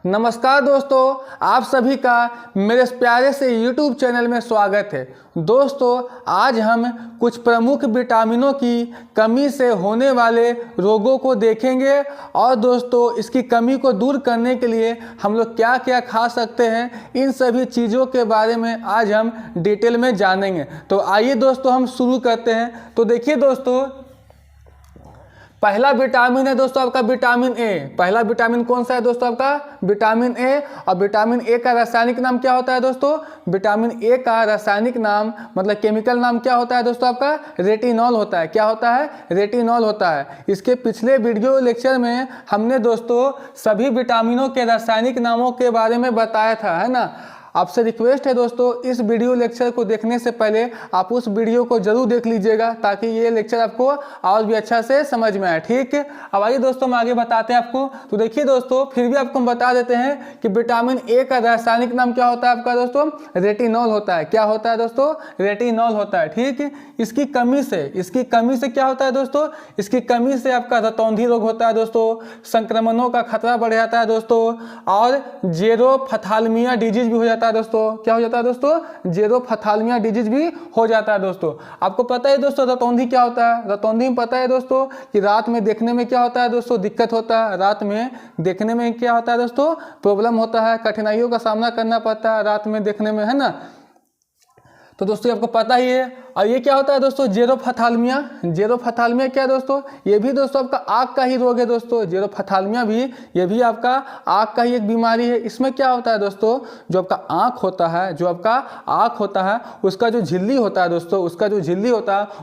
नमस्कार दोस्तों, आप सभी का मेरे इस प्यारे से YouTube चैनल में स्वागत है। दोस्तों, आज हम कुछ प्रमुख विटामिनों की कमी से होने वाले रोगों को देखेंगे और दोस्तों इसकी कमी को दूर करने के लिए हम लोग क्या क्या खा सकते हैं, इन सभी चीज़ों के बारे में आज हम डिटेल में जानेंगे। तो आइए दोस्तों हम शुरू करते हैं। तो देखिए दोस्तों, पहला विटामिन है दोस्तों आपका विटामिन ए। पहला विटामिन कौन सा है दोस्तों? आपका विटामिन ए। और विटामिन ए का रासायनिक नाम क्या होता है दोस्तों? विटामिन ए का रासायनिक नाम मतलब केमिकल नाम क्या होता है दोस्तों? आपका रेटिनॉल होता है। क्या होता है? रेटिनॉल होता है। इसके पिछले वीडियो लेक्चर में हमने दोस्तों सभी विटामिनों के रासायनिक नामों के बारे में बताया था, है ना। आपसे रिक्वेस्ट है दोस्तों, इस वीडियो लेक्चर को देखने से पहले आप उस वीडियो को जरूर देख लीजिएगा ताकि ये लेक्चर आपको और भी अच्छा से समझ में आए। ठीक है, अब आइए दोस्तों हम आगे बताते हैं आपको। तो देखिए दोस्तों, फिर भी आपको हम बता देते हैं कि विटामिन ए का रासायनिक नाम क्या होता है आपका दोस्तों? रेटिनॉल होता है। क्या होता है दोस्तों? रेटिनॉल होता है। ठीक है, इसकी कमी से क्या होता है दोस्तों? इसकी कमी से आपका रतौंधी रोग होता है दोस्तों, संक्रमणों का खतरा बढ़ जाता है दोस्तों, और जेरोफथालमिया डिजीज भी हो जाता है दोस्तों। क्या हो जाता है दोस्तों? जेरोफथालमिया डिजीज भी हो जाता है दोस्तों। आपको पता है दोस्तों रतौंधी क्या होता है? रतौंधी में पता है दोस्तों कि रात में देखने में क्या होता है दोस्तों? दिक्कत होता है। रात में देखने में क्या होता है दोस्तों? प्रॉब्लम होता है, कठिनाइयों का सामना करना पड़ता है रात में देखने में, है ना। तो दोस्तों आपको पता ही है। और ये क्या होता है दोस्तों? जेरोफथालमिया। जेरोफथालमिया क्या है दोस्तों? ये भी दोस्तों आपका आँख का ही रोग है दोस्तों। जेरोफथालमिया भी ये भी आपका आँख का ही एक बीमारी है। इसमें क्या होता है दोस्तों? जो आपका आँख होता है, उसका जो झिल्ली होता है दोस्तों,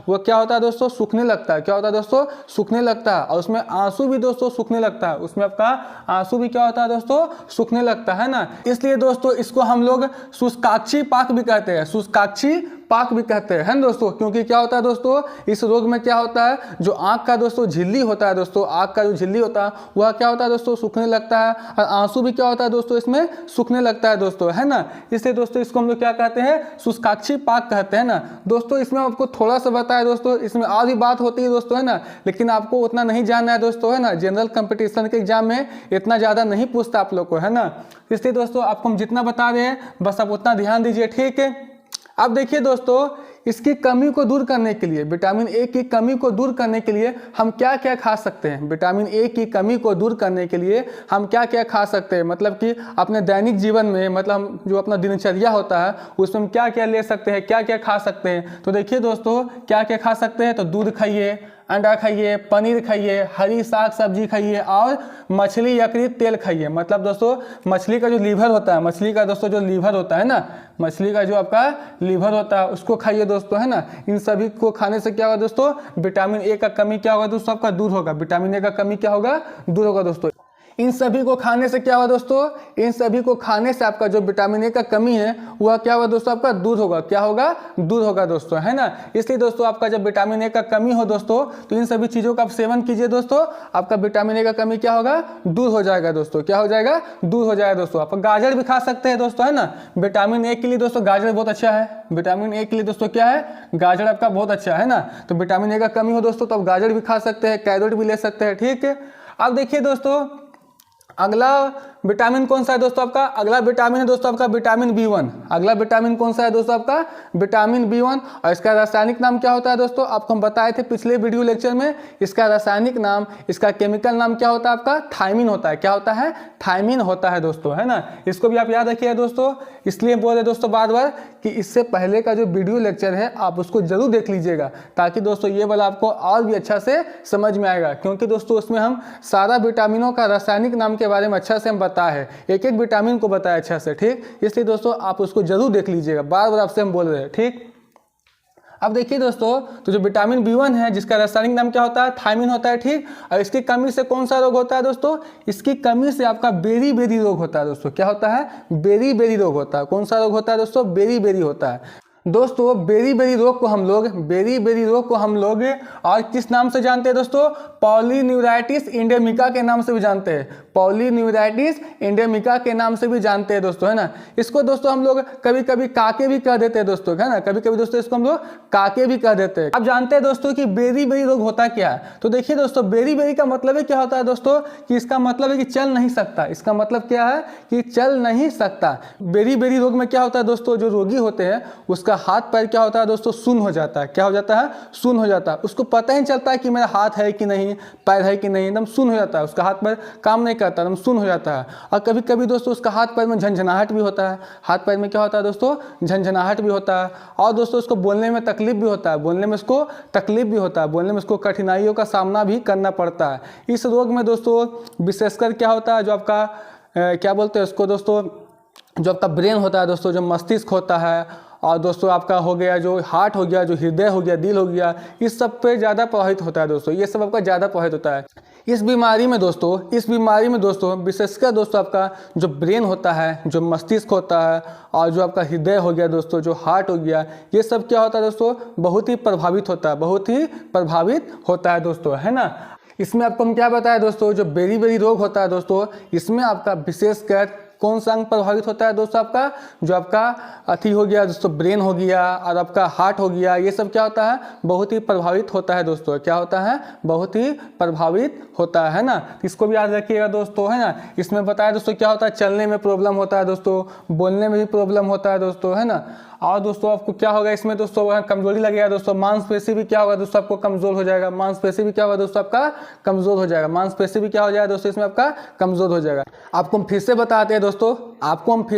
वो क्या होता है दोस्तों? सूखने लगता है। क्या होता है दोस्तों? सूखने लगता है। और उसमें आंसू भी दोस्तों सूखने लगता है। उसमें आपका आंसू भी क्या होता है दोस्तों? सूखने लगता है ना। इसलिए दोस्तों इसको हम लोग शुष्काक्षी पाक भी कहते हैं। शुष्काक्षी पाक भी कहते हैं दोस्तों, क्योंकि क्या होता है दोस्तों इस रोग में? क्या होता है, जो आंख का दोस्तों झिल्ली होता है दोस्तों, आंख का जो झिल्ली होता है वह क्या होता है दोस्तों? सूखने लगता है। और आंसू भी क्या होता है दोस्तों? इसमें सूखने लगता है दोस्तों, है ना। इसलिए दोस्तों इसको हम लोग क्या कहते हैं? शुष्काक्षी पाक कहते हैं ना। दोस्तों इसमें आपको थोड़ा सा बताया दोस्तों, इसमें और भी बात होती है दोस्तों, है ना, लेकिन आपको उतना नहीं जानना है दोस्तों, है ना। जनरल कंपटीशन के एग्जाम में इतना ज़्यादा नहीं पूछता आप लोग को, है ना। इसलिए दोस्तों आपको हम जितना बता रहे हैं बस आप उतना ध्यान दीजिए। ठीक है, अब देखिए दोस्तों, इसकी कमी को दूर करने के लिए, विटामिन ए की कमी को दूर करने के लिए हम क्या क्या खा सकते हैं? विटामिन ए की कमी को दूर करने के लिए हम क्या क्या खा सकते हैं, मतलब कि अपने दैनिक जीवन में, मतलब जो अपना दिनचर्या होता है उसमें हम क्या क्या ले सकते हैं, क्या क्या खा सकते हैं। तो देखिए दोस्तों क्या क्या खा सकते हैं। तो दूध खाइए, अंडा खाइए, पनीर खाइए, हरी साग सब्जी खाइए और मछली यकृत तेल खाइए। मतलब दोस्तों मछली का जो लीवर होता है, मछली का दोस्तों जो लीवर होता है ना, मछली का जो आपका लीवर होता है उसको खाइए दोस्तों, है ना। इन सभी को खाने से क्या होगा दोस्तों? विटामिन ए का कमी क्या होगा दोस्तों? आपका दूर होगा। विटामिन ए का कमी क्या होगा? दूर होगा दोस्तों। इन सभी को खाने से क्या होगा दोस्तों? इन सभी को खाने से आपका जो विटामिन ए का कमी है वह क्या होगा दोस्तों? आपका दूर होगा। क्या होगा? दूर होगा दोस्तों, है ना। इसलिए दोस्तों आपका जब विटामिन ए का कमी हो दोस्तों तो इन सभी चीज़ों का आप सेवन कीजिए दोस्तों, आपका विटामिन ए का कमी क्या होगा? दूर हो जाएगा दोस्तों। क्या हो जाएगा? दूर हो जाएगा दोस्तों। आप गाजर भी खा सकते हैं दोस्तों, है ना। विटामिन ए के लिए दोस्तों गाजर बहुत अच्छा है। विटामिन ए के लिए दोस्तों क्या है? गाजर आपका बहुत अच्छा है ना। तो विटामिन ए का कमी हो दोस्तों तो आप गाजर भी खा सकते हैं, कैरेट भी ले सकते हैं। ठीक है, अब देखिए दोस्तों अगला विटामिन कौन सा है दोस्तों? आपका अगला विटामिन है दोस्तों आपका विटामिन बी1। अगला विटामिन कौन सा है दोस्तों? आपका विटामिन बी1। और इसका रासायनिक नाम क्या होता है दोस्तों? आपको हम बताए थे पिछले वीडियो लेक्चर में। इसका रासायनिक नाम, इसका केमिकल नाम क्या होता है? आपका थायमिन होता है। क्या होता है? थायमिन होता है दोस्तों, है ना। इसको भी आप याद रखिए दोस्तों। इसलिए बोल रहे दोस्तों बार बार कि इससे पहले का जो वीडियो लेक्चर है आप उसको जरूर देख लीजिएगा, ताकि दोस्तों ये वाला आपको और भी अच्छा से समझ में आएगा। क्योंकि दोस्तों उसमें हम सारा विटामिनों का रासायनिक नाम के बारे में अच्छा से हम बताया है, एक एक विटामिन को बताया अच्छा से। ठीक, इसलिए दोस्तों आप उसको जरूर देख लीजिएगा, बार बार आपसे हम बोल रहे हैं। ठीक, अब देखिए दोस्तों, तो जो विटामिन बी1 है जिसका रासायनिक नाम क्या होता है? थायमिन होता है। ठीक, और इसकी कमी से कौन सा रोग होता है दोस्तों? इसकी कमी से आपका बेरी बेरी रोग होता है दोस्तों। क्या होता है? बेरी बेरी रोग होता है। कौन सा रोग होता है दोस्तों? बेरी बेरी होता है। दोस्तों बेरी बेरी रोग को हम लोग और किस नाम से जानते हैं दोस्तों? पॉलीन्यूराइटिस इंडेमिका के नाम से भी जानते हैं। पॉलीन्यूराइटिस इंडेमिका के नाम से भी जानते हैं दोस्तों, है ना। इसको दोस्तों हम लोग कभी कभी काके भी कह देते हैं दोस्तों, है ना। कभी कभी दोस्तों इसको हम लोग काके भी कह देते हैं। अब जानते हैं दोस्तों कि बेरी बेरी रोग होता क्या है। तो देखिए दोस्तों, बेरी बेरी का मतलब क्या होता है दोस्तों? कि इसका मतलब है कि चल नहीं सकता। इसका मतलब क्या है? कि चल नहीं सकता। बेरी बेरी रोग में क्या होता है दोस्तों? जो रोगी होते हैं उसका हाथ पैर क्या होता है दोस्तों? शून्य हो जाता है। क्या हो जाता है? शून्य हो जाता है। उसको पता ही नहीं चलता है कि मेरा हाथ है कि नहीं, पैर है कि नहीं, एकदम शून्य हो जाता है। उसका हाथ पैर काम नहीं करता, एकदम शून्य हो जाता है। और कभी कभी दोस्तों उसका हाथ पैर में झंझनाहट भी होता है। हाथ पैर में क्या होता है दोस्तों? झंझनाहट भी होता है। और दोस्तों उसको बोलने में तकलीफ भी होता है। बोलने में उसको तकलीफ भी होता है। बोलने में उसको कठिनाइयों का सामना भी करना पड़ता है। इस रोग में दोस्तों विशेषकर क्या होता है? जो आपका क्या बोलते हैं उसको दोस्तों? जो आपका ब्रेन होता है दोस्तों, जो मस्तिष्क होता है, और दोस्तों आपका हो गया जो हार्ट हो गया, जो हृदय हो गया, दिल हो गया, इस सब पे ज़्यादा प्रभावित होता है दोस्तों। ये सब आपका ज़्यादा प्रभावित होता है। इस बीमारी में दोस्तों विशेषकर दोस्तों आपका जो ब्रेन होता है, जो मस्तिष्क होता है, और जो आपका हृदय हो गया दोस्तों, जो हार्ट हो गया, ये सब क्या होता है दोस्तों? बहुत ही प्रभावित होता है। बहुत ही प्रभावित होता है दोस्तों, है ना। इसमें आपको हम क्या बताया दोस्तों? जो बेरी बेरी रोग होता है दोस्तों, इसमें आपका विशेषकर कौन सा अंग प्रभावित होता है दोस्तों? आपका जो आपका अथी हो गया दोस्तों, ब्रेन हो गया और आपका हार्ट हो गया, ये सब क्या होता है? बहुत ही प्रभावित होता है दोस्तों। क्या होता है? बहुत ही प्रभावित होता है ना। इसको भी याद रखिएगा दोस्तों, है ना। इसमें बताया दोस्तों क्या होता है? चलने में प्रॉब्लम होता है दोस्तों, बोलने में भी प्रॉब्लम होता है दोस्तों, है ना। और दोस्तों आपको क्या होगा इसमें दोस्तों? कमजोरी लगेगा दोस्तों। मांसपेशी भी क्या होगा दोस्तों? आपको कमजोर हो जाएगा। मांसपेशी भी क्या होगा दोस्तों? आपका कमजोर हो जाएगा। मांसपेशी भी क्या हो जाएगा दोस्तों? इसमें आपका कमजोर हो जाएगा। आपको हम फिर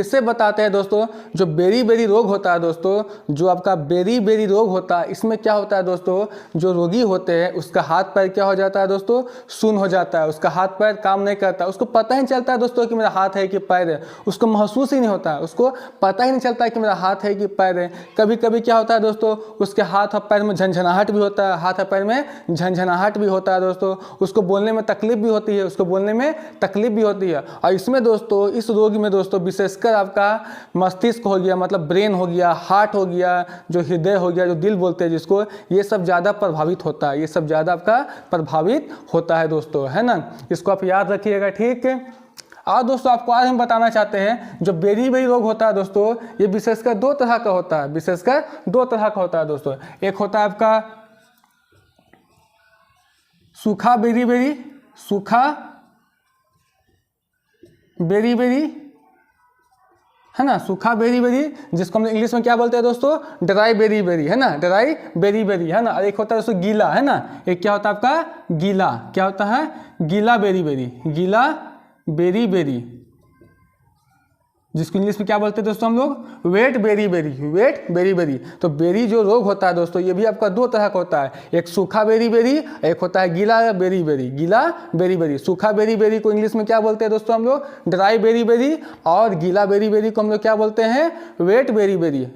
से बताते हैं दोस्तों, जो बेरी बेरी रोग होता है दोस्तों, जो आपका बेरी बेरी रोग होता है, इसमें क्या होता है दोस्तों? जो रोगी होते हैं उसका हाथ पैर क्या हो जाता है दोस्तों? शून्य हो जाता है। उसका हाथ पैर काम नहीं करता। उसको पता ही नहीं चलता है दोस्तों कि मेरा हाथ है कि पैर है। उसको महसूस ही नहीं होता है। उसको पता ही नहीं चलता है कि मेरा हाथ है कि पैर है। कभी कभी क्या होता है दोस्तों? उसके हाथ और पैर में झंझनाहट भी होता है। हाथ और पैर में झंझनाहट भी होता है दोस्तों। उसको बोलने में तकलीफ भी होती है। और इसमें दोस्तों, इस रोग में दोस्तों विशेषकर आपका मस्तिष्क हो गया, मतलब ब्रेन हो गया, हार्ट हो गया, जो हृदय हो गया, जो दिल बोलते हैं जिसको, ये सब ज़्यादा प्रभावित होता है। ये सब ज़्यादा आपका प्रभावित होता है दोस्तों, है ना। इसको आप याद रखिएगा, ठीक है। और दोस्तों आपको आज हम बताना चाहते हैं, जो बेरी बेरी रोग होता है दोस्तों, ये विशेषकर दो तरह का होता है। दोस्तों एक होता है आपका सूखा बेरी बेरी, है ना। सूखा बेरी बेरी, जिसको हम इंग्लिश में क्या बोलते हैं दोस्तों? ड्राई बेरी बेरी, है ना। ड्राई बेरी बेरी, है ना। और एक होता है दोस्तों गीला, है ना। एक क्या होता है आपका? गीला। क्या होता है? गीला बेरी बेरी, जिसको इंग्लिश में क्या बोलते हैं दोस्तों हम लोग? Wet berry berry. तो बेरी जो रोग होता है दोस्तों, ये भी आपका दो तरह का होता है। एक सूखा बेरी बेरी, एक होता है गीला बेरी बेरी। सूखा बेरी बेरी को इंग्लिश में क्या बोलते हैं दोस्तों हम लोग? Dry beriberi. और गीला बेरी बेरी को हम लोग क्या बोलते हैं? Wet berry very.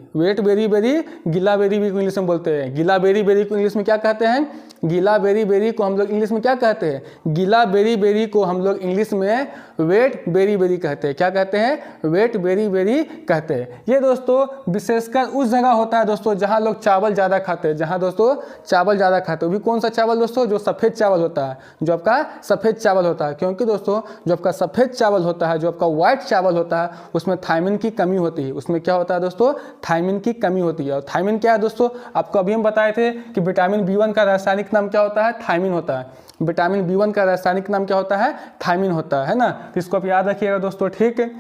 गीला बेरी भी को इंग्लिश में बोलते हैं। गीला बेरी बेरी को इंग्लिश में क्या कहते हैं? गीला बेरी बेरी को हम लोग इंग्लिश में क्या कहते हैं? गीला बेरी बेरी को हम लोग इंग्लिश में वेट बेरी बेरी कहते हैं। क्या कहते हैं? वेट बेरी बेरी कहते हैं। ये दोस्तों विशेषकर उस जगह होता है दोस्तों जहां लोग चावल ज़्यादा खाते हैं। वो भी कौन सा चावल दोस्तों? जो सफ़ेद चावल होता है, जो आपका सफ़ेद चावल होता है। क्योंकि दोस्तों जो आपका सफ़ेद चावल होता है, जो आपका व्हाइट चावल होता है, उसमें थायमिन की कमी होती है। उसमें क्या होता है दोस्तों? थायमिन की कमी होती है। और थायमिन क्या है दोस्तों? आपको अभी हम बताए थे कि विटामिन B1 का रासायनिक नाम क्या होता है? थायमिन होता है। विटामिन B1 का रासायनिक नाम क्या होता है? थायमिन होता है ना। तो इसको आप याद रखिएगा दोस्तों, ठीक है।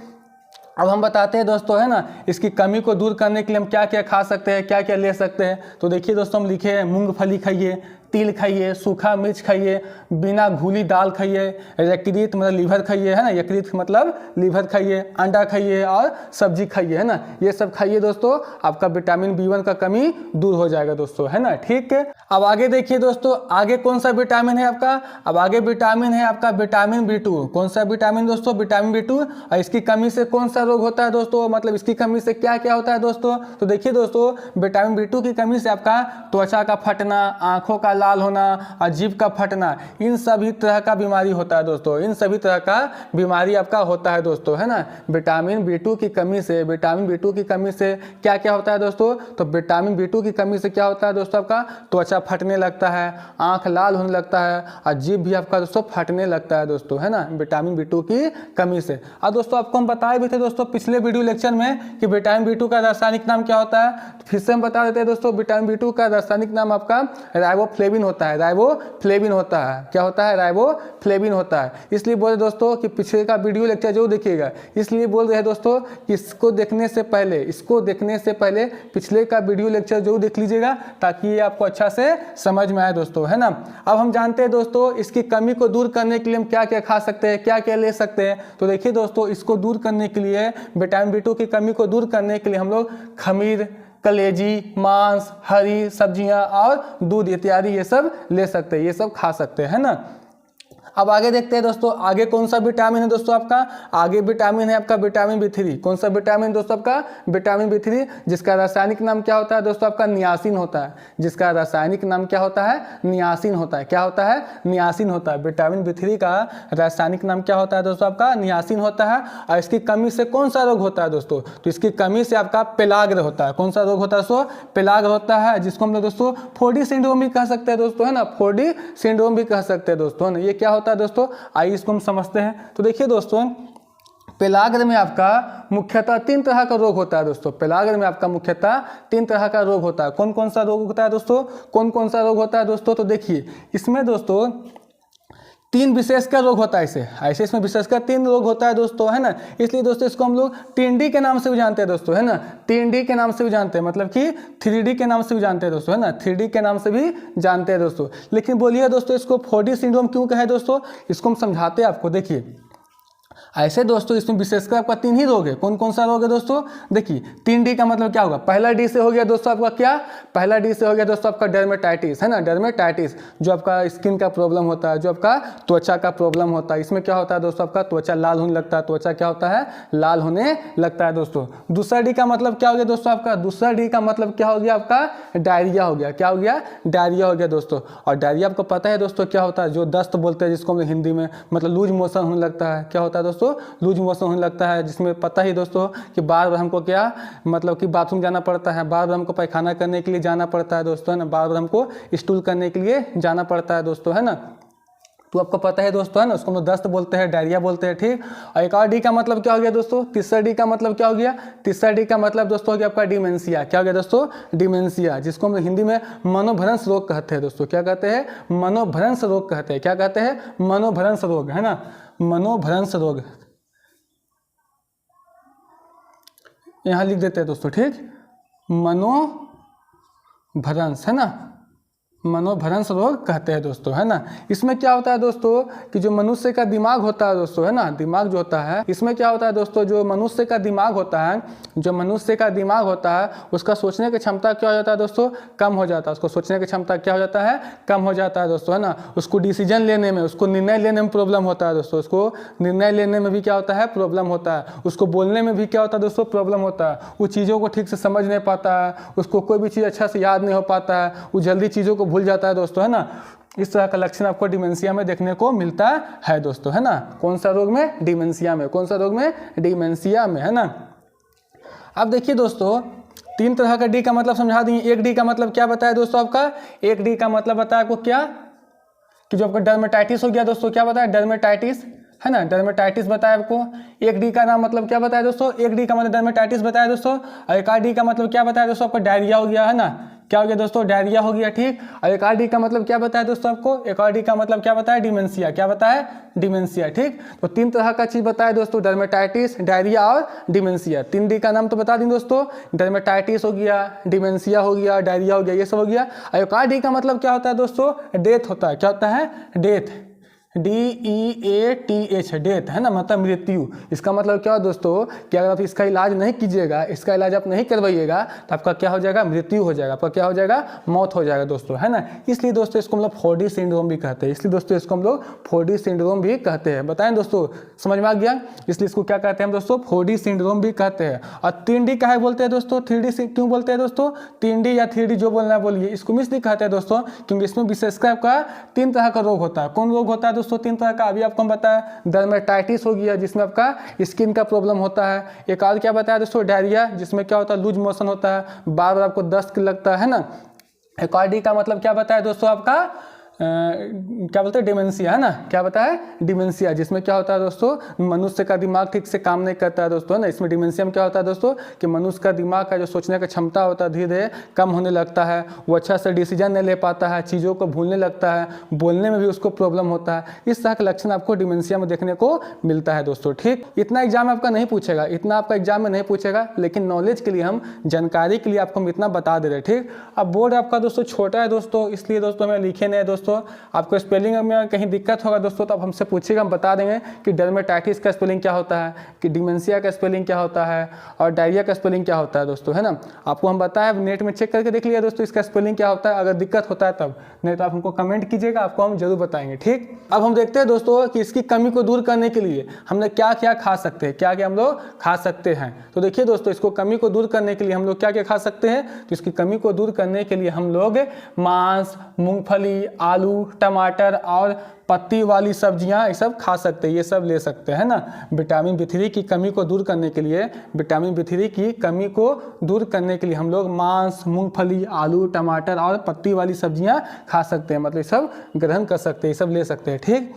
अब हम बताते हैं दोस्तों, है ना, इसकी कमी को दूर करने के लिए हम क्या क्या खा सकते हैं, क्या क्या ले सकते हैं। तो देखिए दोस्तों, हम लिखे हैं मूंगफली खाइए, तिल खाइए, सूखा मिर्च खाइए, बिना घुली दाल खाइए, यकृत मतलब लीवर खाइए, है ना। यकृत मतलब लीवर खाइए, अंडा खाइए और सब्जी खाइए, है ना। ये सब खाइए दोस्तों, आपका विटामिन B1 का कमी दूर हो जाएगा दोस्तों, है ना। ठीक है। अब आगे देखिए दोस्तों, आगे कौन सा विटामिन है आपका? अब आगे विटामिन है आपका विटामिन B2। कौन सा विटामिन दोस्तों? Vitamin B2। और इसकी कमी से कौन सा रोग होता है दोस्तों? मतलब इसकी कमी से क्या क्या होता है दोस्तों? तो देखिए दोस्तों, विटामिन B2 की कमी से आपका त्वचा का फटना, आंखों का लाल होना और जीभ का फटना, इन सभी तरह का बीमारी होता है दोस्तों, इन सभी तरह का बीमारी आपका होता है दोस्तों, है ना। विटामिन B2 की कमी से, विटामिन B2 की कमी से क्या क्या होता है दोस्तों, तो विटामिन B2 की कमी से क्या होता है दोस्तों, आपका त्वचा फटने लगता है, आँख लाल होने लगता है और जीभ भी आपका दोस्तों फटने लगता है दोस्तों, है ना, विटामिन B2 की कमी से। और दोस्तों आपको हम बताए भी थे दोस्तों पिछले वीडियो लेक्चर में कि विटामिन B2 का रासायनिक नाम क्या होता है, तो फिर से हम बता देते हैं दोस्तों, विटामिन B2 का रासायनिक नाम आपका राइबोफ्लेविन होता है, राइबोफ्लेविन होता है, क्या होता है, राइबोफ्लेविन होता है। इसलिए बोले दोस्तों कि पिछले का वीडियो लेक्चर जरूर देखिएगा, इसलिए बोल रहे हैं दोस्तों कि इसको देखने से पहले पिछले का वीडियो लेक्चर जरूर देख लीजिएगा ताकि ये आपको अच्छा से समझ में आए दोस्तों, है ना। अब हम जानते हैं दोस्तों इसकी कमी को दूर करने के लिए हम क्या क्या खा सकते हैं, क्या क्या ले सकते हैं। तो देखिए दोस्तों, इसको दूर करने के लिए, विटामिन B2 की कमी को दूर करने के लिए हम लोग खमीर, कलेजी, मांस, हरी सब्जियां और दूध इत्यादि ये सब ले सकते हैं, ये सब खा सकते हैं, है ना। अब आगे देखते हैं दोस्तों, आगे कौन सा विटामिन है दोस्तों आपका, आगे विटामिन है आपका विटामिन B3। कौन सा विटामिन दोस्तों आपका, विटामिन B3, जिसका रासायनिक नाम क्या होता है दोस्तों आपका, नियासिन होता है, जिसका रासायनिक नाम क्या होता है, नियासिन होता है, क्या होता है, नियासिन होता है। विटामिन B3 का रासायनिक नाम क्या होता है दोस्तों आपका, नियासिन होता है। और इसकी कमी से कौन सा रोग होता है दोस्तों, तो इसकी कमी से आपका पेलाग्र होता है। कौन सा रोग होता है दोस्तों, पेलाग्र होता है, जिसको हम लोग दोस्तों 4D सिंड्रोम भी कह सकते हैं दोस्तों, है ना, 4D सिंड्रोम भी कह सकते हैं दोस्तों, है ना। ये क्या होता है दोस्तों, आइए इसको हम समझते हैं। तो देखिए दोस्तों, पेलाग्र में आपका मुख्यतः 3 तरह का रोग होता है दोस्तों, पेलाग्र में आपका मुख्यतः 3 तरह का रोग होता है। कौन कौन सा रोग होता है दोस्तों, कौन कौन सा रोग होता है दोस्तों, तो देखिए इसमें दोस्तों 3 विशेषकर रोग होता है, ऐसे इसमें विशेषकर 3 रोग होता है दोस्तों, है ना। इसलिए दोस्तों इसको हम लोग 3D के नाम से भी जानते हैं दोस्तों, है ना, 3D के नाम से भी जानते हैं, मतलब कि 3D के नाम से भी जानते हैं दोस्तों, है ना, 3D के नाम से भी जानते हैं दोस्तों। लेकिन बोलिए दोस्तों इसको 4D सिंड्रोम क्यों कहे दोस्तों, इसको हम समझाते हैं आपको। देखिए ऐसे दोस्तों इसमें विशेषकर आपका 3 ही रोग है। कौन कौन सा रोग है दोस्तों, देखिए 3D का मतलब क्या होगा, पहला D से हो गया दोस्तों आपका क्या, पहला D से हो गया दोस्तों आपका डर्मेटाइटिस, है ना, डर्मेटाइटिस जो आपका स्किन का प्रॉब्लम होता है, जो आपका त्वचा का प्रॉब्लम होता है। इसमें क्या होता है दोस्तों, आपका त्वचा लाल होने लगता है, त्वचा क्या होता है, लाल होने लगता है दोस्तों। दूसरा D का मतलब क्या हो गया दोस्तों आपका, दूसरा D का मतलब क्या हो गया आपका, डायरिया हो गया, क्या हो गया, डायरिया हो गया दोस्तों। और डायरिया आपको पता है दोस्तों क्या होता है, जो दस्त बोलते हैं जिसको हम हिंदी में, मतलब लूज मोशन होने लगता है, क्या होता है दोस्तों, लूज मोशन होने लगता है, जिसमें पता ही दोस्तों कि बार बार हमको क्या, मतलब कि बाथरूम जाना पड़ता है, बार बार हमको पैखाना करने के लिए जाना पड़ता है दोस्तों, है ना, बार बार हमको स्टूल करने के लिए जाना पड़ता है दोस्तों, है ना। तो आपको पता है दोस्तों, है ना, उसको हम लोग दस्त बोलते हैं, डायरिया बोलते हैं, ठीक। और एक और D का मतलब क्या हो गया दोस्तों, तीसरा D का मतलब क्या हो गया, तीसरा D का मतलब दोस्तों हो गया आपका डिमेंशिया, क्या हो गया दोस्तों, डिमेंशिया, जिसको हम हिंदी में मनोभ्रंश रोग कहते हैं दोस्तों, क्या कहते हैं, मनोभ्रंश रोग कहते हैं, क्या कहते हैं, मनोभ्रंश रोग, है ना, मनोभ्रंश रोग, यहाँ लिख देते हैं दोस्तों, ठीक, मनोभ्रंश, है ना, मनोभ्रंश रोग कहते हैं दोस्तों, है ना। इसमें क्या होता है दोस्तों कि जो मनुष्य का दिमाग होता है दोस्तों, है ना, दिमाग जो होता है, इसमें क्या होता है दोस्तों, जो मनुष्य का दिमाग होता है, जो मनुष्य का दिमाग होता है उसका सोचने की क्षमता क्या हो जाता है दोस्तों, कम हो जाता है, उसको सोचने की क्षमता क्या हो जाता है, कम हो जाता है दोस्तों, है ना। उसको डिसीजन लेने में, उसको निर्णय लेने में प्रॉब्लम होता है दोस्तों, उसको निर्णय लेने में भी क्या होता है, प्रॉब्लम होता है, उसको बोलने में भी क्या होता है दोस्तों, प्रॉब्लम होता है, वो चीज़ों को ठीक से समझ नहीं पाता है, उसको कोई भी चीज़ अच्छा से याद नहीं हो पाता है, वो जल्दी चीज़ों को भूल जाता है दोस्तों, है ना। इस तरह का लक्षण आपको डिमेंशिया में देखने को मिलता है दोस्तों, है ना। कौन सा रोग में, डिमेंशिया में, कौन सा रोग में, डिमेंशिया में, है ना। अब देखिए दोस्तों 3 तरह का D का मतलब समझा दिए। एक D का मतलब क्या बताया दोस्तों आपका, एक D का मतलब बताया आपको क्या, कि जो आपका डर्मेटाइटिस हो गया दोस्तों, क्या बताया, डर्मेटाइटिस, है ना, डर्मेटाइटिस बताया आपको। एक D का नाम मतलब क्या बताया दोस्तों, एक D का मतलब डर्मेटाइटिस बताया दोस्तों। और एक D का मतलब क्या बताया दोस्तों आपको, डायरिया हो गया, है ना, क्या हो गया दोस्तों, डायरिया हो गया, ठीक। और एक D का मतलब क्या बताया दोस्तों आपको, एक D का मतलब क्या बताया, डिमेंशिया, क्या बताया, डिमेंशिया, ठीक। तो 3 तरह का चीज बताया दोस्तों, डर्मेटाइटिस, डायरिया और डिमेंशिया। 3D का नाम तो बता दें दोस्तों, डर्मेटाइटिस हो गया, डिमेंशिया हो गया, डायरिया हो गया, ये सब हो गया। और एक D का मतलब क्या होता है दोस्तों, डेथ होता है, क्या होता है, डेथ, DEATH, डेथ है ना, मतलब मृत्यु। इसका मतलब क्या हो दोस्तों कि अगर आप इसका इलाज नहीं कीजिएगा, इसका इलाज आप नहीं करवाइएगा तो आपका क्या हो जाएगा, मृत्यु हो जाएगा, आपका क्या हो जाएगा, मौत हो जाएगा दोस्तों, है ना। इसलिए दोस्तों इसको हम लोग 4D सिंड्रोम भी कहते हैं, इसलिए दोस्तों इसको हम लोग 4D सिंड्रोम भी कहते हैं। बताएं दोस्तों, समझ में आ गया। इसलिए इसको क्या कहते हैं हम दोस्तों, 4D सिंड्रोम भी कहते हैं। और 3D का है बोलते हैं दोस्तों, 3D क्यों बोलते हैं दोस्तों, 3D या 3D जो बोलना है बोलिए। इसको इसलिए कहते हैं दोस्तों क्योंकि इसमें विशेषकर आपका 3 तरह का रोग होता है। कौन रोग होता है दोस्तों, 3 तरह का। अभी आपको हम बताया डर्मेटाइटिस हो गया, जिसमें आपका स्किन का प्रॉब्लम होता है। एक और क्या बताया दोस्तों, डायरिया, जिसमें क्या होता है, लूज मोशन होता है, बार बार आपको दस्त लगता है ना। एक और डी का मतलब क्या बताया दोस्तों आपका, क्या बोलते हैं, डिमेंशिया, है ना। क्या बताया, डिमेंशिया, जिसमें क्या होता है दोस्तों, मनुष्य का दिमाग ठीक से काम नहीं करता है दोस्तों, है ना। इसमें डिमेंशिया में क्या होता है दोस्तों कि मनुष्य का दिमाग का जो सोचने का क्षमता होता है धीरे धीरे कम होने लगता है, वो अच्छा से डिसीजन नहीं ले पाता है, चीज़ों को भूलने लगता है, बोलने में भी उसको प्रॉब्लम होता है। इस तरह का लक्षण आपको डिमेंशिया में देखने को मिलता है दोस्तों, ठीक। इतना एग्जाम आपका नहीं पूछेगा, इतना आपका एग्जाम में नहीं पूछेगा, लेकिन नॉलेज के लिए हम, जानकारी के लिए आपको हम इतना बता दे रहे हैं, ठीक। अब बोर्ड आपका दोस्तों छोटा है दोस्तों, इसलिए दोस्तों हमें लिखे नहीं है दोस्तों। आपको स्पेलिंग में कहीं दिक्कत होगा दोस्तों तो आप हमसे पूछिएगा, हम बता देंगे कि डर्मेटाइटिस का स्पेलिंग क्या होता है, कि डिमेंशिया का स्पेलिंग क्या होता है, और डायरिया का स्पेलिंग क्या होता है दोस्तों, है ना। आपको हम बताया, नेट में चेक करके देख लिया दोस्तों इसका स्पेलिंग क्या होता है, अगर दिक्कत होता है तब, नहीं तो आप हमको कमेंट कीजिएगा, आपको हम जरूर बताएंगे, ठीक। अब हम देखते हैं दोस्तों कि इसकी कमी को दूर करने के लिए हम लोग क्या क्या खा सकते हैं, क्या क्या हम लोग खा सकते हैं। तो देखिए दोस्तों, इसको कमी को दूर करने के लिए हम लोग क्या क्या खा सकते हैं। तो इसकी कमी को दूर करने के लिए हम लोग मांस, मूंगफली, आलू, टमाटर और पत्ती वाली सब्जियां ये सब खा सकते हैं, ये सब ले सकते हैं ना। विटामिन B3 की कमी को दूर करने के लिए, विटामिन B3 की कमी को दूर करने के लिए हम लोग मांस, मूंगफली, आलू, टमाटर और पत्ती वाली सब्जियां खा सकते हैं, मतलब ये सब ग्रहण कर सकते हैं, ये सब ले सकते हैं, ठीक।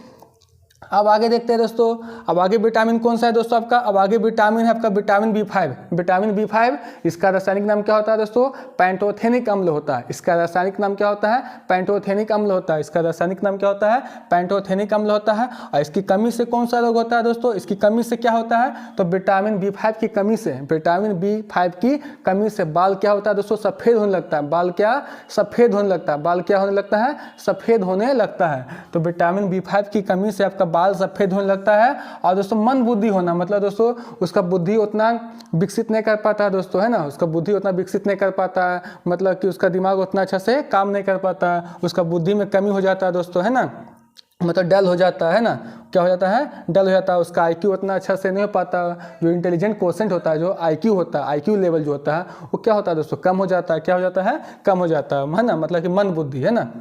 अब आगे देखते हैं दोस्तों, अब आगे विटामिन कौन सा है दोस्तों आपका, अब आगे विटामिन है आपका विटामिन B5। विटामिन B5, इसका रासायनिक नाम क्या होता है दोस्तों, पैंटोथेनिक अम्ल होता है। इसका रासायनिक नाम क्या होता है, पैंटोथेनिक अम्ल होता है। इसका रासायनिक नाम क्या होता है, पैंटोथेनिक अम्ल होता है। और इसकी कमी से कौन सा रोग होता है दोस्तों, इसकी कमी से क्या होता है, तो विटामिन B5 की कमी से, विटामिन B5 की कमी से बाल क्या होता है दोस्तों, सफ़ेद होने लगता है। बाल क्या, सफ़ेद होने लगता है। बाल क्या होने लगता है, सफ़ेद होने लगता है। तो विटामिन B5 की कमी से आपका बाल सफ़ेद होने लगता है। और दोस्तों मन बुद्धि होना, मतलब दोस्तों उसका बुद्धि उतना विकसित नहीं कर पाता है दोस्तों, है ना। उसका बुद्धि उतना विकसित नहीं कर पाता है, मतलब कि उसका दिमाग उतना अच्छा से काम नहीं कर पाता है, उसका बुद्धि में कमी हो जाता है दोस्तों, है ना। मतलब डल हो जाता है ना, क्या हो जाता है, डल हो जाता है। उसका IQ उतना अच्छा से नहीं हो पाता, जो इंटेलिजेंट कोसेंट होता है, जो IQ होता है, IQ लेवल जो होता है वो क्या होता है दोस्तों, कम हो जाता है। क्या हो जाता है, कम हो जाता है ना, मतलब कि मन बुद्धि, है ना,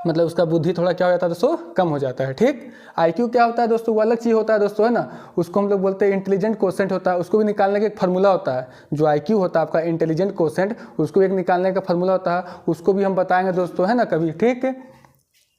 मतलब उसका बुद्धि थोड़ा क्या हो जाता है दोस्तों, कम हो जाता है, ठीक। IQ क्या होता है दोस्तों, वो अलग चीज़ होता है दोस्तों, है ना। उसको हम लोग बोलते हैं इंटेलिजेंट कोसेंट होता है। उसको भी निकालने का एक फार्मूला होता है। जो IQ होता है आपका इंटेलिजेंट कोसेंट, उसको एक निकालने का फार्मूला होता है, उसको भी हम बताएंगे दोस्तों, है ना, कभी, ठीक।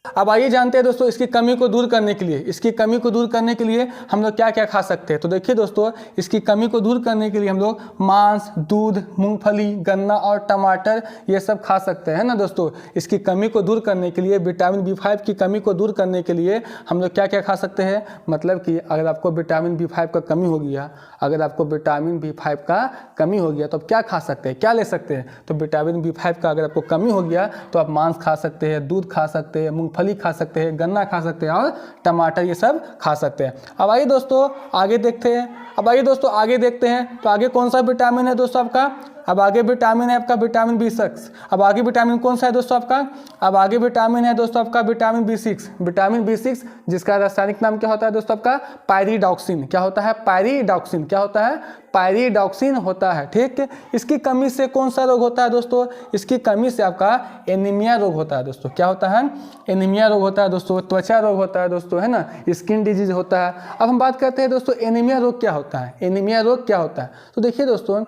अब आइए जानते हैं दोस्तों इसकी कमी को दूर करने के लिए, इसकी कमी को दूर करने के लिए हम लोग क्या क्या खा सकते हैं। तो देखिए दोस्तों, इसकी कमी को दूर करने के लिए हम लोग मांस, दूध, मूंगफली, गन्ना और टमाटर ये सब खा सकते हैं, है ना दोस्तों। इसकी कमी को दूर करने के लिए, विटामिन B5 की कमी को दूर करने के लिए हम लोग क्या क्या खा सकते हैं, मतलब कि अगर आपको विटामिन B5 का कमी हो गया, अगर आपको विटामिन B5 का कमी हो गया तो आप क्या खा सकते हैं, क्या ले सकते हैं। तो विटामिन B5 का अगर आपको कमी हो गया तो आप मांस खा सकते हैं, दूध खा सकते हैं, मूंगफली खा सकते हैं, गन्ना खा सकते हैं और टमाटर ये सब खा सकते हैं। अब आइए दोस्तों आगे देखते हैं, अब आइए दोस्तों आगे देखते हैं। तो आगे कौन सा विटामिन है दोस्तों आपका, अब आगे विटामिन है आपका विटामिन B6। अब आगे विटामिन कौन सा है दोस्तों आपका, अब आगे विटामिन है दोस्तों आपका विटामिन B6। विटामिन B6 जिसका रासायनिक नाम क्या होता है दोस्तों आपका, पायरिडॉक्सिन। क्या होता है, पायरिडॉक्सिन। क्या होता है, पायरिडॉक्सिन होता है, ठीक। इसकी कमी से कौन सा रोग होता है दोस्तों, इसकी कमी से आपका एनीमिया रोग होता है दोस्तों। क्या होता है, एनीमिया रोग होता है दोस्तों, त्वचा रोग होता है दोस्तों, है ना, स्किन डिजीज होता है। अब हम बात करते हैं दोस्तों एनीमिया रोग क्या होता है, एनीमिया रोग क्या होता है। तो देखिए दोस्तों,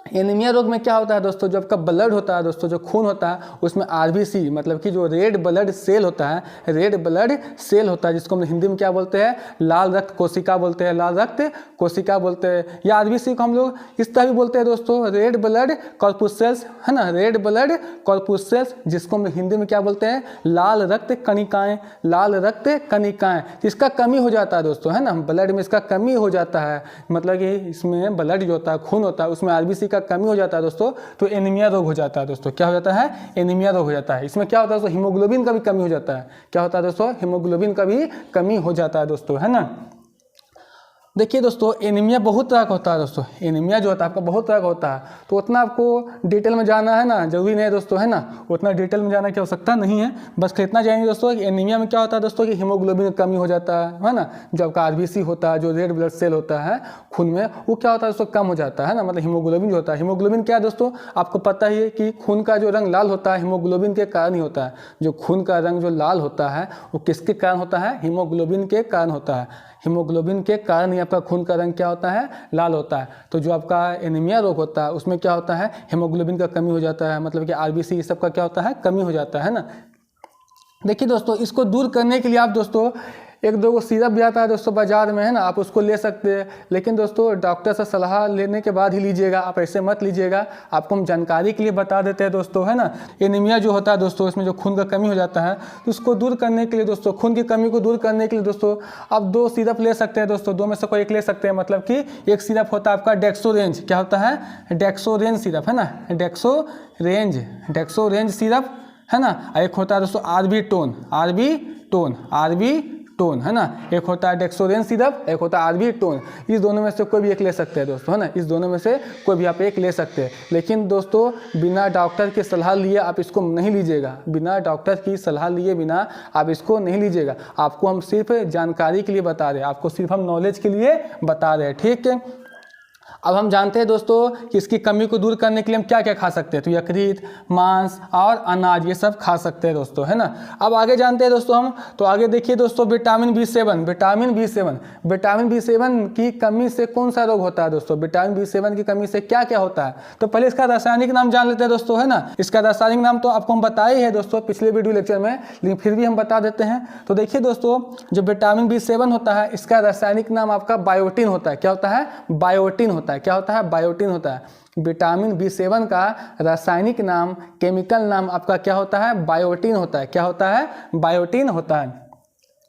एनीमिया रोग में क्या होता है दोस्तों, जो आपका ब्लड होता है दोस्तों, जो खून होता है उसमें RBC मतलब कि जो रेड ब्लड सेल होता है, रेड ब्लड सेल होता है, जिसको हम हिंदी में क्या बोलते हैं, लाल रक्त कोशिका बोलते हैं, लाल रक्त कोशिका बोलते हैं, या RBC को हम लोग इस तरह भी बोलते हैं दोस्तों, रेड ब्लड कॉर्पुसेल्स, है ना, रेड ब्लड कॉर्पुसेल्स, जिसको हम हिंदी में क्या बोलते हैं, लाल रक्त कणिकाएं, लाल रक्त कणिकाएं। इसका कमी हो जाता है दोस्तों, है ना, ब्लड में इसका कमी हो जाता है, मतलब कि इसमें ब्लड जो होता है, खून होता है, उसमें RBC का कमी हो जाता है दोस्तों तो एनीमिया रोग हो जाता है दोस्तों। क्या हो जाता है? एनीमिया रोग हो जाता है। इसमें क्या होता है दोस्तों? हीमोग्लोबिन का भी कमी हो जाता है। क्या होता है दोस्तों? हीमोग्लोबिन का भी कमी हो जाता है दोस्तों, है ना। देखिए दोस्तों, एनीमिया बहुत तरह का होता है दोस्तों। एनीमिया जो होता है आपका बहुत तरह का होता है, तो उतना आपको डिटेल में जाना है ना जरूरी नहीं है दोस्तों, है ना। उतना डिटेल में जाना की आवश्यकता नहीं है, बस इतना जानेंगे दोस्तों कि एनीमिया में क्या होता है दोस्तों कि हीमोग्लोबिन की कमी हो जाता है ना। जो आपका आरबीसी होता है, जो रेड ब्लड सेल होता है खून में, वो क्या होता है दोस्तों? कम हो जाता है ना। मतलब हीमोग्लोबिन जो होता है, हीमोग्लोबिन क्या है दोस्तों? आपको पता ही है कि खून का जो रंग लाल होता है हीमोग्लोबिन के कारण ही होता है। जो खून का रंग जो लाल होता है वो किसके कारण होता है? हीमोग्लोबिन के कारण होता है। हीमोग्लोबिन के कारण ही आपका खून का रंग क्या होता है? लाल होता है। तो जो आपका एनीमिया रोग होता है उसमें क्या होता है? हीमोग्लोबिन का कमी हो जाता है, मतलब कि आरबीसी ये सब का क्या होता है? कमी हो जाता है ना। देखिए दोस्तों, इसको दूर करने के लिए आप दोस्तों एक दो को सिरप भी आता है दोस्तों बाजार में, है ना, आप उसको ले सकते हैं। लेकिन दोस्तों डॉक्टर से सलाह लेने के बाद ही लीजिएगा, आप ऐसे मत लीजिएगा। आपको हम जानकारी के लिए बता देते हैं दोस्तों, है ना। एनीमिया जो होता है दोस्तों, इसमें जो खून का कमी हो जाता है, तो उसको दूर करने के लिए दोस्तों, खून की कमी को दूर करने के लिए दोस्तों आप 2 सिरप ले सकते हैं दोस्तों। 2 में से कोई एक ले सकते हैं। मतलब कि एक सिरप होता है आपका डेक्सोरेंज। क्या होता है? डेक्सोरेंज सिरप, है ना। डेक्सोरेंज सिरप, है ना। एक होता है दोस्तों आरबी टोन, है ना। एक होता है डेक्सोरेंज सिरप, एक होता है आरबी टोन। इस दोनों में से कोई भी एक ले सकते हैं दोस्तों, है ना। इस दोनों में से कोई भी आप एक ले सकते हैं। लेकिन दोस्तों बिना डॉक्टर की सलाह लिए आप इसको नहीं लीजिएगा। बिना डॉक्टर की सलाह लिए बिना आप इसको नहीं लीजिएगा। आपको हम सिर्फ जानकारी के लिए बता रहे हैं, आपको सिर्फ हम नॉलेज के लिए बता रहे हैं, ठीक है। अब हम जानते हैं दोस्तों कि इसकी कमी को दूर करने के लिए हम क्या क्या खा सकते हैं। तो यकृत, मांस और अनाज ये सब खा सकते हैं दोस्तों, है ना। अब आगे जानते हैं दोस्तों हम, तो आगे देखिए दोस्तों विटामिन बी7 की कमी से कौन सा रोग होता है दोस्तों? विटामिन बी7 की कमी से क्या क्या होता है? तो पहले इसका रासायनिक नाम जान लेते हैं दोस्तों, है ना। इसका रासायनिक नाम तो आपको हम बताए ही है दोस्तों पिछले वीडियो लेक्चर में, लेकिन फिर भी हम बता देते हैं। तो देखिए दोस्तों, जो विटामिन बी7 होता है इसका रासायनिक नाम आपका बायोटिन होता है। क्या होता है? बायोटिन होता है। क्या होता है? बायोटिन होता है। विटामिन बी7 का रासायनिक नाम, केमिकल नाम आपका क्या होता है? बायोटिन होता है। क्या होता है? बायोटिन होता है।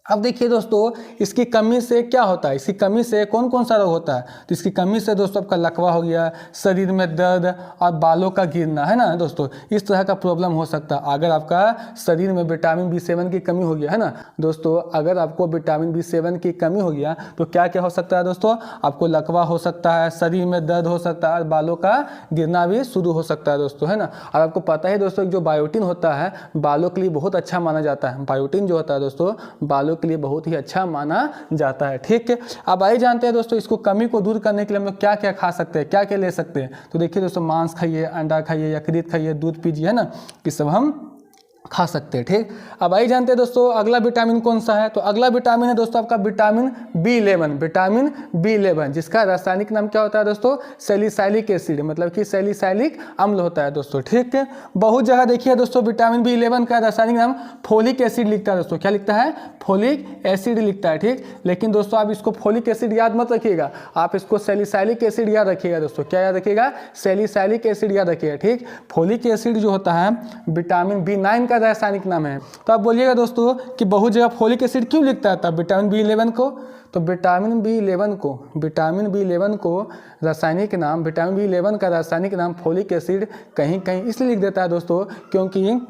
अब देखिए दोस्तों, इसकी कमी से क्या होता है? इसकी कमी से कौन कौन सा रोग होता है? तो इसकी कमी से दोस्तों आपका लकवा हो गया, शरीर में दर्द और बालों का गिरना, है ना दोस्तों, इस तरह का प्रॉब्लम हो सकता है अगर आपका शरीर में विटामिन बी7 की कमी हो गया, है ना दोस्तों। अगर आपको विटामिन बी7 की कमी हो गया तो क्या क्या हो सकता है दोस्तों? आपको लकवा हो सकता है, शरीर में दर्द हो सकता है, बालों का गिरना भी शुरू हो सकता है दोस्तों, है ना। और आपको पता है दोस्तों जो बायोटिन होता है बालों के लिए बहुत अच्छा माना जाता है। बायोटिन जो होता है दोस्तों बालों के लिए बहुत ही अच्छा माना जाता है, ठीक है। अब आइए जानते हैं दोस्तों इसको कमी को दूर करने के लिए हम लोग क्या क्या खा सकते हैं, क्या क्या ले सकते हैं। तो देखिए दोस्तों, मांस खाइए, अंडा खाइए, यकृत खाइए, दूध पीजिए, है ना, ये सब हम खा सकते हैं, ठीक। अब आइए जानते हैं दोस्तों अगला विटामिन कौन सा है। तो अगला विटामिन है दोस्तों आपका विटामिन बी11, जिसका रासायनिक नाम क्या होता है दोस्तों? सैलिसाइलिक एसिड, मतलब कि सैलिसाइलिक अम्ल होता है दोस्तों, ठीक है। बहुत जगह देखिए दोस्तों विटामिन बी11 का रासायनिक नाम फोलिक एसिड लिखता है दोस्तों। क्या लिखता है? फोलिक एसिड लिखता है, ठीक। लेकिन दोस्तों आप इसको फोलिक एसिड याद मत रखिएगा, आप इसको सैलिसाइलिक एसिड याद रखिएगा दोस्तों। क्या याद रखिएगा? सैलिसाइलिक एसिड याद रखिएगा, ठीक। फोलिक एसिड जो होता है विटामिन बी9 का रासायनिक नाम है। तो आप बोलिएगा दोस्तों कि बहुत जगह फोलिक एसिड क्यों लिखता है विटामिन बी11 को? तो विटामिन बी11 को रासायनिक नाम, विटामिन बी11 का रासायनिक नाम फोलिक एसिड कहीं कहीं इसलिए लिख देता है दोस्तों क्योंकि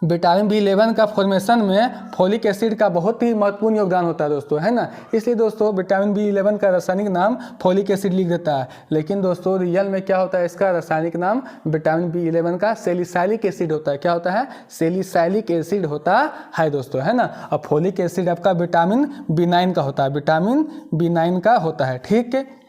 विटामिन बी11 का फॉर्मेशन में फोलिक एसिड का बहुत ही महत्वपूर्ण योगदान होता है दोस्तों, है ना। इसलिए दोस्तों विटामिन बी11 का रासायनिक नाम फोलिक एसिड लिख देता है। लेकिन दोस्तों रियल में क्या होता है? इसका रासायनिक नाम विटामिन बी11 का सैलिसाइलिक एसिड होता है। क्या होता है? सैलिसाइलिक एसिड होता है दोस्तों, है ना। और फोलिक एसिड आपका विटामिन बी9 का होता है, विटामिन बी9 का होता है, ठीक है।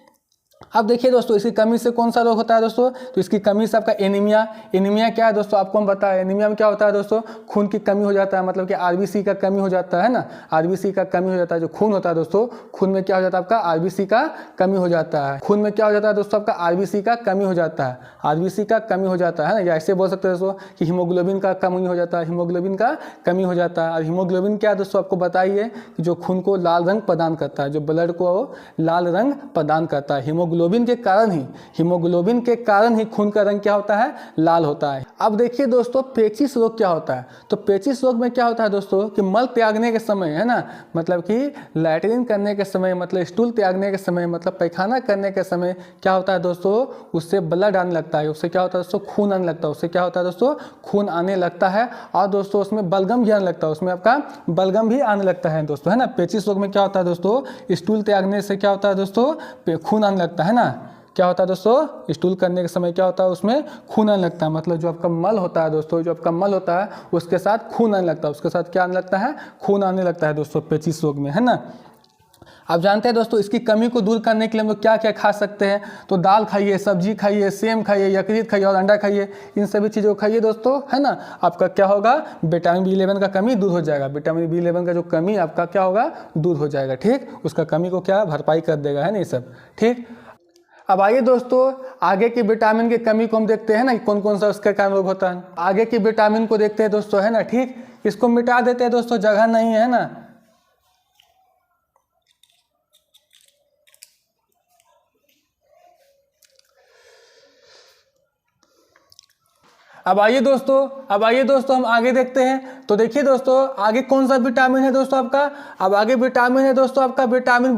अब देखिए दोस्तों इसकी कमी से कौन सा रोग होता है दोस्तों? तो इसकी कमी से आपका एनीमिया क्या है दोस्तों? आपको हम बताएं एनीमिया में क्या होता है दोस्तों? खून की कमी हो जाता है, मतलब कि आरबीसी का कमी हो जाता है ना, आरबीसी का कमी हो जाता है। जो खून होता है दोस्तों, खून में क्या हो जाता है आपका? आरबीसी का कमी हो जाता है। खून में क्या हो जाता है दोस्तों आपका? आरबीसी का कमी हो जाता है, आरबीसी का कमी हो जाता है ना। या ऐसे बोल सकते हैं दोस्तों कि हीमोग्लोबिन का कमी हो जाता है, हीमोग्लोबिन का कमी हो जाता है। और हीमोग्लोबिन क्या है दोस्तों आपको बताइए कि जो खून को लाल रंग प्रदान करता है, जो ब्लड को लाल रंग प्रदान करता है। हीमोग्लोबिन के कारण ही खून का रंग क्या होता है, लाल होता है। अब देखिए दोस्तों पेचिश रोग क्या होता है। तो पेचिश रोग में क्या होता है दोस्तों कि मल त्यागने के समय, है ना, मतलब कि लैट्रिन करने के समय, मतलब स्टूल त्यागने के समय, मतलब पैखाना करने के समय क्या होता है दोस्तों, उससे ब्लड आने लगता है, उससे क्या होता है दोस्तों, खून आने लगता है, उससे क्या होता है दोस्तों, खून आने लगता है। और दोस्तों उसमें बलगम भी आने लगता है, उसमें आपका बलगम भी आने लगता है दोस्तों, है ना। पेचिश रोग में क्या होता है दोस्तों, स्टूल त्यागने से क्या होता है दोस्तों, खून आने लगता है ना। क्या होता है दोस्तों, स्टूल करने के समय क्या होता है, उसमें खून आने लगता है, मतलब जो आपका मल होता है दोस्तों, जो आपका मल होता है उसके साथ खून आने लगता है, उसके साथ क्या आने लगता है, खून आने लगता है दोस्तों पेचिश रोग में, है ना। आप जानते हैं दोस्तों इसकी कमी को दूर करने के लिए हम लोग क्या क्या खा सकते हैं। तो दाल खाइए, सब्जी खाइए, सेम खाइए, यकृत खाइए और अंडा खाइए, इन सभी चीज़ों को खाइए दोस्तों, है ना। आपका क्या होगा, विटामिन B11 का कमी दूर हो जाएगा, विटामिन B11 का जो कमी आपका क्या होगा, दूर हो जाएगा, ठीक। उसका कमी को क्या भरपाई कर देगा, है ना, ये सब, ठीक। अब आइए दोस्तों आगे की विटामिन की कमी को हम देखते हैं ना, कौन कौन सा उसका कारण रोग होता है। आगे की विटामिन को देखते हैं दोस्तों, है ना, ठीक। इसको मिटा देते हैं दोस्तों, जगह नहीं है ना। अब आइए दोस्तों हम आगे देखते हैं। तो देखिए दोस्तों आगे कौन सा विटामिन है दोस्तों आपका, अब आगे विटामिन है दोस्तों आपका विटामिन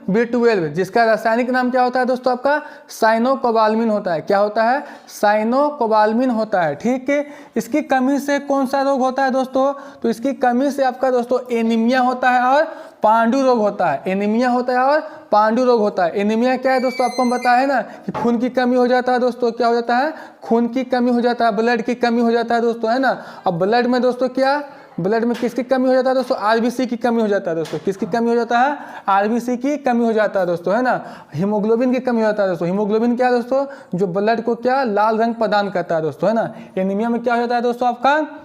B12, जिसका रासायनिक नाम क्या होता है दोस्तों आपका, साइनोकोबाल्मिन होता है। क्या होता है, साइनोकोबाल्मिन होता है, ठीक है। इसकी कमी से कौन सा रोग होता है दोस्तों, तो इसकी कमी से आपका दोस्तों एनीमिया होता है और पांडु रोग होता है। एनीमिया होता है और पांडु रोग होता है। एनीमिया क्या है दोस्तों, आपको हम बताया है ना कि खून की कमी हो जाता है दोस्तों, क्या हो जाता है, खून की कमी हो जाता है, ब्लड की कमी हो जाता है दोस्तों, है ना। अब ब्लड में दोस्तों क्या, ब्लड में किसकी कमी हो जाता है दोस्तों, आरबीसी की कमी हो जाता है दोस्तों, किसकी कमी हो जाता है, आरबीसी की कमी हो जाता है दोस्तों, है ना। हीमोग्लोबिन की कमी हो जाता है दोस्तों। हीमोग्लोबिन क्या है दोस्तों, जो ब्लड को क्या लाल रंग प्रदान करता है दोस्तों, है ना। एनीमिया में क्या हो जाता है दोस्तों आपका,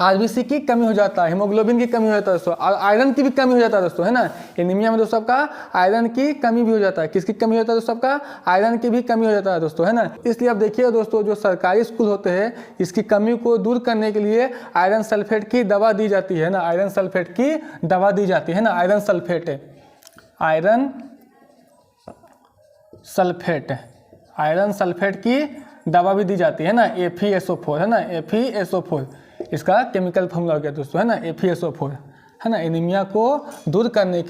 आरबीसी की कमी हो जाता है, हीमोग्लोबिन की कमी हो जाता है दोस्तों, और आयरन की भी कमी हो जाता है दोस्तों, है ना। एनीमिया में दोस्तों आपका आयरन की कमी भी हो जाता है। किसकी कमी होता है दोस्तों आपका, आयरन की भी कमी हो जाता है दोस्तों, है ना। इसलिए आप देखिए दोस्तों जो सरकारी स्कूल होते हैं इसकी कमी को दूर करने के लिए आयरन सल्फेट की दवा दी जाती है ना, आयरन सल्फेट की दवा दी जाती है ना। आयरन सल्फेट आयरन सल्फेट की दवा भी दी जाती है ना, FeSO4, है ना, FeSO4 इसका केमिकल फॉर्मूला हो गया दोस्तों, है ना, FeSO4, है ना। एनीमिया को दूर करने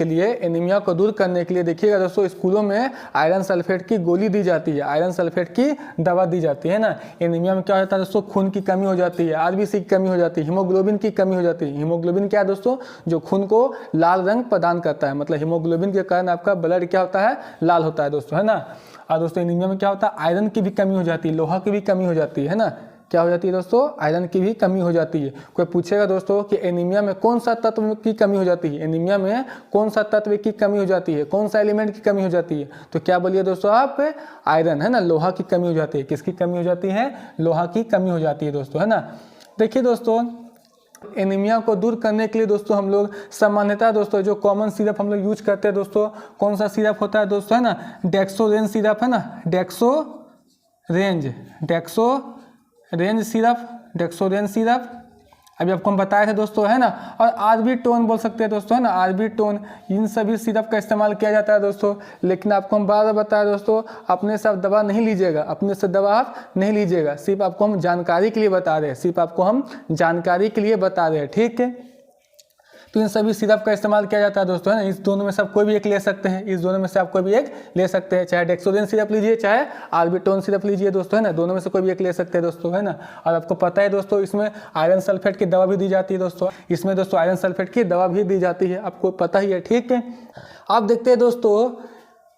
के लिए देखिएगा दोस्तों स्कूलों में आयरन सल्फेट की गोली दी जाती है, आयरन सल्फेट की दवा दी जाती है ना। एनीमिया में क्या होता है दोस्तों, खून की कमी हो जाती है, आरबीसी की कमी हो जाती है, हीमोग्लोबिन की कमी हो जाती है। हीमोग्लोबिन क्या है दोस्तों, जो खून को लाल रंग प्रदान करता है, मतलब हीमोग्लोबिन के कारण आपका ब्लड क्या होता है, लाल होता है दोस्तों, है ना। और दोस्तों एनीमिया में क्या होता है, आयरन की भी कमी हो जाती है, लोहा की भी कमी हो जाती है ना। क्या हो जाती है दोस्तों, आयरन की भी कमी हो जाती है। कोई पूछेगा दोस्तों कि एनीमिया में कौन सा तत्व की कमी हो जाती है, एनीमिया में कौन सा तत्व की कमी हो जाती है, कौन सा एलिमेंट की कमी हो जाती है, तो क्या बोलिए दोस्तों आप, आयरन, है ना। लोहा की कमी हो जाती है, किसकी कमी हो जाती है, लोहा की कमी हो जाती है दोस्तों, है ना। देखिए दोस्तों एनीमिया को दूर करने के लिए दोस्तों हम लोग सामान्यतः दोस्तों जो कॉमन सिरप हम लोग यूज करते हैं दोस्तों, कौन सा सिरप होता है दोस्तों, है ना, डेक्सोरेंज सिरप, है ना, डेक्सोरेंज सिरप अभी आपको हम बताए थे दोस्तों, है ना। और आर्बिटोन बोल सकते हैं दोस्तों, है ना, आर्बिटोन, इन सभी सिरप का इस्तेमाल किया जाता है दोस्तों। लेकिन आपको हम बार बार बताया दोस्तों, अपने से आप दवा नहीं लीजिएगा, अपने से दवा आप नहीं लीजिएगा, सिर्फ आपको हम जानकारी के लिए बता रहे हैं, ठीक है। तो इन सभी सिरप का इस्तेमाल किया जाता है दोस्तों, है ना। इस दोनों में से आप कोई भी एक ले सकते हैं, चाहे डेक्सोरेंज सिरप लीजिए, चाहे आर्बिटोन सिरप लीजिए दोस्तों, है ना, दोनों में से कोई भी एक ले सकते हैं दोस्तों, है ना। और आपको पता है दोस्तों इसमें आयरन सल्फेट की दवा भी दी जाती है दोस्तों, इसमें दोस्तों आयरन सल्फेट की दवा भी दी जाती है, आपको पता ही है, ठीक है। आप देखते हैं दोस्तों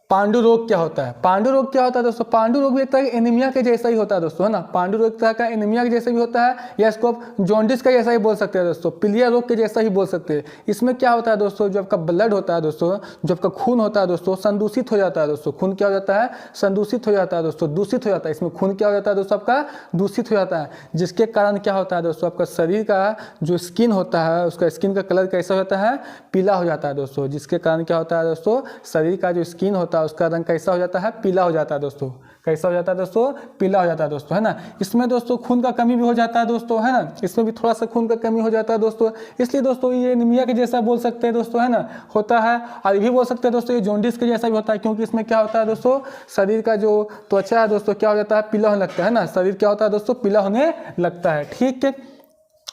पांडु रोग क्या होता है। पांडु रोग क्या होता है दोस्तों, पांडु रोग भी एक तरह एनीमिया के जैसा ही होता है दोस्तों, है ना। पांडु रोग एक तरह का एनीमिया के जैसा भी होता है, या इसको आप जॉन्डिस का जैसा ही बोल सकते हैं दोस्तों, पीलिया रोग के जैसा ही बोल सकते हैं। इसमें क्या होता है दोस्तों, जो आपका ब्लड होता है दोस्तों, जो आपका खून होता है दोस्तों, संदूषित हो जाता है दोस्तों। खून क्या हो जाता है, संदूषित हो जाता है दोस्तों, दूषित हो जाता है। इसमें खून क्या हो जाता है दोस्तों आपका, दूषित हो जाता है, जिसके कारण क्या होता है दोस्तों, आपका शरीर का जो स्किन होता है उसका स्किन का कलर कैसा होता है, पीला हो जाता है दोस्तों। जिसके कारण क्या होता है दोस्तों, शरीर का जो स्किन होता है उसका रंग कैसा हो जाता है, पीला हो जाता है दोस्तों। कैसा हो जाता है दोस्तों, पीला हो जाता है दोस्तों, है ना। इसमें दोस्तों खून का कमी भी हो जाता है दोस्तों, है ना, इसमें भी थोड़ा सा खून का कमी हो जाता है दोस्तों, इसलिए दोस्तों ये एनीमिया के जैसा बोल सकते हैं दोस्तों, है ना, होता है। और ये भी बोल सकते हैं दोस्तों ये जॉन्डिस के जैसा भी होता है, क्योंकि इसमें क्या होता है दोस्तों, शरीर का जो त्वचा है दोस्तों क्या हो जाता है, पीला होने लगता है ना, शरीर क्या होता है दोस्तों, पीला होने लगता है। ठीक है,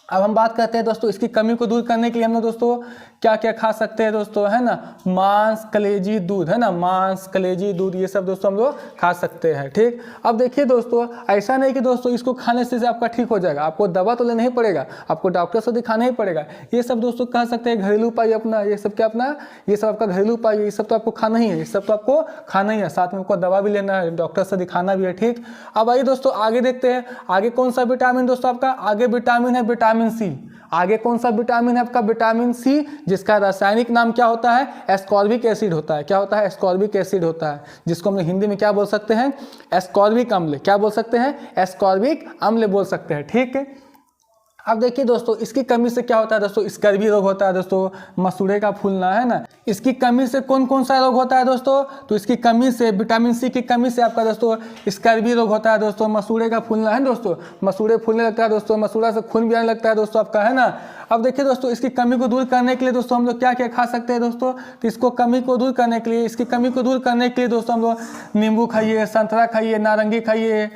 अब हम बात करते हैं दोस्तों इसकी कमी को दूर करने के लिए हम लोग दोस्तों क्या क्या खा सकते हैं दोस्तों, है ना, मांस, कलेजी, दूध, है ना, मांस, कलेजी, दूध, ये सब दोस्तों हम लोग खा सकते हैं। ठीक, अब देखिए दोस्तों ऐसा नहीं कि दोस्तों इसको खाने से आपका ठीक हो जाएगा, आपको दवा तो लेना ही पड़ेगा, आपको डॉक्टर से दिखाना ही पड़ेगा। ये सब दोस्तों कह सकते हैं घरेलू उपाय अपना, ये सब क्या अपना, ये सब आपका घरेलू उपाय, ये सब तो आपको खाना ही है, ये सब तो आपको खाना ही है, साथ में आपको दवा भी लेना है, डॉक्टर से दिखाना भी है। ठीक, अब आइए दोस्तों आगे देखते हैं, आगे कौन सा विटामिन दोस्तों आपका, आगे विटामिन है विटामिन सी। आगे कौन सा विटामिन है आपका, विटामिन सी, जिसका रासायनिक नाम क्या होता है, एस्कॉर्बिक एसिड होता है। क्या होता है, एस्कॉर्बिक एसिड होता है, जिसको हम हिंदी में क्या बोल सकते हैं, एस्कॉर्बिक अम्ल। क्या बोल सकते हैं, एस्कॉर्बिक अम्ल बोल सकते हैं। ठीक है, अब देखिए दोस्तों इसकी कमी से क्या होता है दोस्तों, स्कर्वी रोग होता है दोस्तों, मसूड़े का फूलना, है ना। इसकी कमी से कौन कौन सा रोग होता है दोस्तों, तो इसकी कमी से, विटामिन सी की कमी से आपका दोस्तों स्कर्वी रोग होता है दोस्तों, मसूड़े का फूलना, है दोस्तों, मसूड़े फूलने लगता है दोस्तों, मसूड़ा से खून भी आने लगता है दोस्तों आपका, है ना। अब देखिए दोस्तों इसकी कमी को दूर करने के लिए दोस्तों हम लोग क्या क्या खा सकते हैं दोस्तों, तो इसको कमी को दूर करने के लिए, इसकी कमी को दूर करने के लिए दोस्तों हम लोग नींबू खाइए, संतरा खाइए, नारंगी खाइए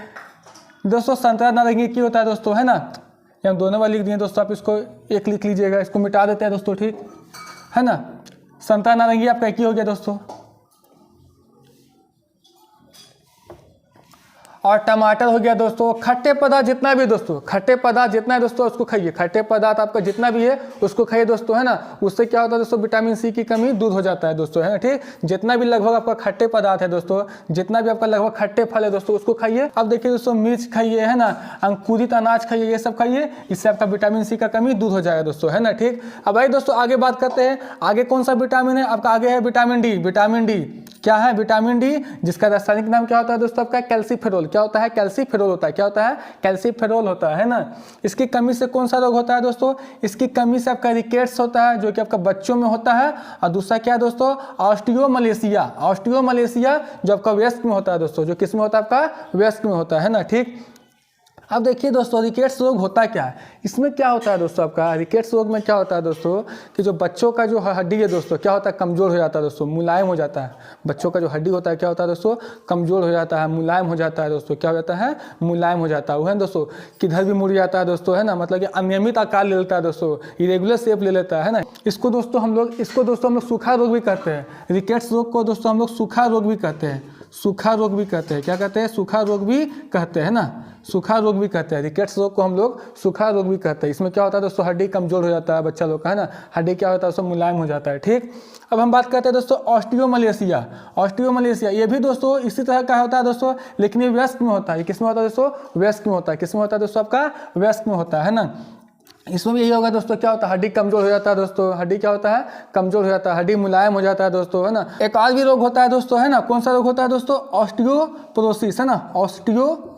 दोस्तों। संतरा नारंगी क्या होता है दोस्तों, है ना, ये हम दोनों वाले लिख दिए दोस्तों, आप इसको एक लिख लीजिएगा, इसको मिटा देते हैं दोस्तों। ठीक है ना, संतरा नारंगी आपका एक ही हो गया दोस्तों। और टमाटर हो गया दोस्तों। खट्टे पदार्थ जितना भी दोस्तों, खट्टे पदार्थ जितना है दोस्तों उसको खाइए, खट्टे पदार्थ आपका जितना भी है उसको खाइए दोस्तों, है ना। उससे क्या होता है दोस्तों, विटामिन सी की कमी दूर हो जाता है दोस्तों, है ना। ठीक, जितना भी लगभग आपका खट्टे पदार्थ है दोस्तों, जितना भी आपका लगभग खट्टे फल है दोस्तों उसको खाइए। अब देखिए दोस्तों मिर्च खाइए, है ना, अंकुरित अनाज खाइए, ये सब खाइए, इससे आपका विटामिन सी का कमी दूर हो जाएगा दोस्तों, है ना। ठीक, अब आइए दोस्तों आगे बात करते हैं, आगे कौन सा विटामिन है आपका, आगे है विटामिन डी। विटामिन डी क्या है, विटामिन डी, जिसका रासायनिक नाम क्या होता है दोस्तों आपका, कैल्सीफेरोल। क्या होता है, कैल्सीफेरोल होता है। क्या होता है, कैल्सीफेरोल होता है ना। इसकी कमी से कौन सा रोग होता है दोस्तों, इसकी कमी से आपका रिकेट्स होता है, जो कि आपका बच्चों में होता है। और दूसरा क्या है दोस्तों, ऑस्टियोमलेशिया। ऑस्टियोमलेशिया जो आपका वयस्क में होता है दोस्तों, जो किस में होता है, आपका वयस्क में होता है ना। ठीक, अब देखिए दोस्तों रिकेट्स रोग होता क्या है, इसमें क्या होता है दोस्तों आपका, रिकेट्स रोग में क्या होता है दोस्तों कि जो बच्चों का जो हड्डी है दोस्तों क्या होता है, कमजोर हो जाता है दोस्तों, मुलायम हो जाता है। बच्चों का जो हड्डी होता है क्या होता है दोस्तों, कमजोर हो जाता है, मुलायम हो जाता है दोस्तों। क्या हो जाता है, मुलायम हो जाता है। वो है दोस्तों किधर भी मुड़ जाता है दोस्तों, है ना, मतलब कि अनियमित आकार ले लेता है दोस्तों, इरेगुलर शेप ले लेता है ना। इसको दोस्तों हम लोग सूखा रोग भी कहते हैं। रिकेट्स रोग को दोस्तों हम लोग सूखा रोग भी कहते हैं, सूखा रोग भी कहते हैं। क्या कहते हैं, सूखा रोग भी कहते हैं ना, सूखा रोग भी कहते हैं। रिकेट्स रोग को हम लोग सूखा रोग भी कहते हैं। इसमें क्या होता है दोस्तों, हड्डी कमजोर हो जाता है बच्चा लोग का, है ना, हड्डी क्या होता है दोस्तों, मुलायम हो जाता है। ठीक, अब हम बात करते हैं दोस्तों ऑस्टियोमलेशिया। ऑस्टियोमलेशिया ये भी दोस्तों इसी तरह का होता है दोस्तों, लेकिन ये वयस्क में होता है। ये किस में होता है दोस्तों, वयस्क में होता है। किस में होता है दोस्तों, आपका वयस्क में होता है ना। इसमें भी यही होगा दोस्तों, क्या होता है, हड्डी कमजोर हो जाता है दोस्तों, हड्डी क्या होता है, कमजोर हो जाता है, हड्डी मुलायम हो जाता है दोस्तों, है ना। एक और भी रोग होता है दोस्तों, है ना, कौन सा रोग होता है दोस्तों, ऑस्टियोपोरोसिस, है ना, ऑस्टियोपोरोसिस।